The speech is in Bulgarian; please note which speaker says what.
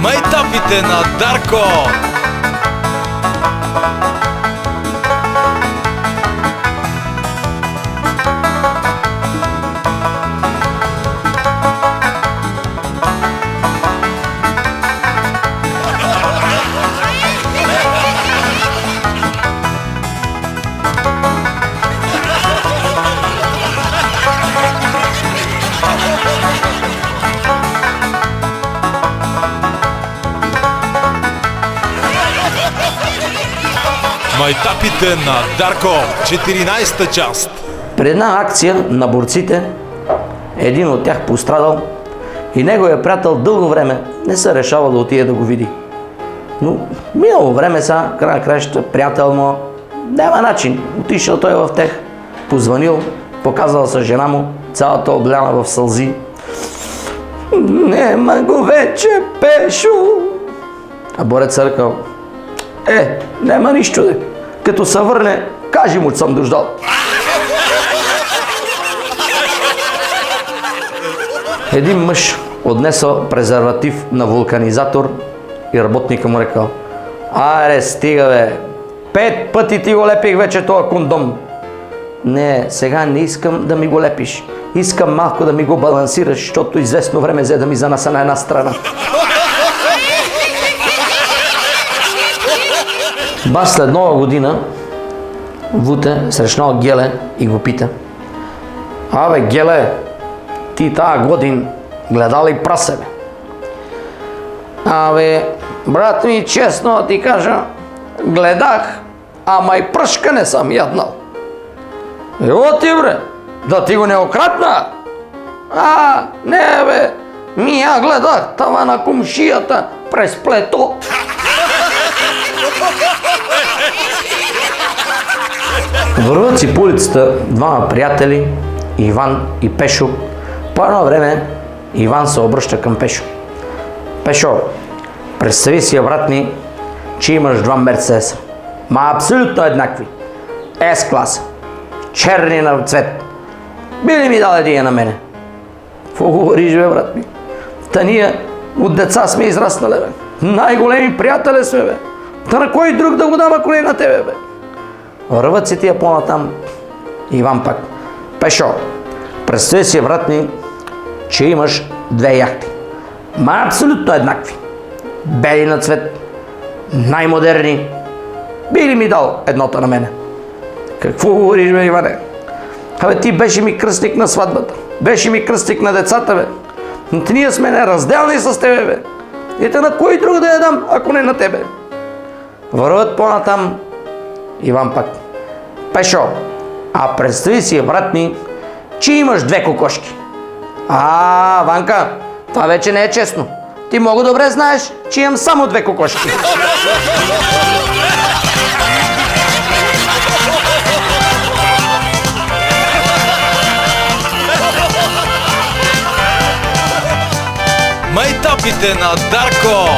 Speaker 1: Майтапите на Дарко! Майтапите на Дарко, 14-та част.
Speaker 2: При една акция на борците, един от тях пострадал и неговия приятел дълго време не се решава да отиде да го види. Но минало време са, край на краищата, приятел му, няма начин. Отишъл той в тех, позванил, показал се жена му, цялата обляна в сълзи. Нема го вече, Пешо! А борец ръкал: нема нищо де. Като се върне, кажи му, че съм дождал. Един мъж отнесъл презерватив на вулканизатор и работника му рекал: аре, стига бе, 5 пъти ти го лепих вече този кондом. Не, сега не искам да ми го лепиш. Искам малко да ми го балансираш, защото известно време взе да ми занаса на една страна. Баш след Нова година Вуте срещнал Геле и го пита: абе, Геле, ти тая годин гледал ли прасе, бе? Абе, брат ми, честно да ти кажа, гледах, ама и пръшка не съм яднал. Ево ти, бре, да ти го не ократна? Не, бе, я гледах това на комшията през плето. Върват си по улицата двама приятели, Иван и Пешо. По едно време Иван се обръща към Пешо: Пешо, представи си, брат ми, че имаш два Мерцедеса. Абсолютно еднакви. С-класа. Черни на цвет. Би ли ми дал един на мене? Какво говориш, бе, брат ми? Та ние от деца сме израснали, бе. Най-големи приятели сме, бе. Та на кой друг да го дам, ако не на тебе, бе? Върват си тия по-натам. Иван пак: Пешо, представи си, брат ми, че имаш две яхти. Абсолютно еднакви. Бели на цвет. Най-модерни. Би ли ми дал едното на мене? Какво говориш, бе, Иване? Абе, ти беше ми кръстник на сватбата. Беше ми кръстник на децата, бе. Но ние сме неразделни с тебе, бе. И те на кой друг да я дам, ако не на тебе? Върват по-натам. Иван пак: Пешо, представи си, брат ми, че имаш две кокошки. Ванка, това вече не е честно. Ти много добре знаеш, че имам само две кокошки.
Speaker 1: Майтапите на Дарко!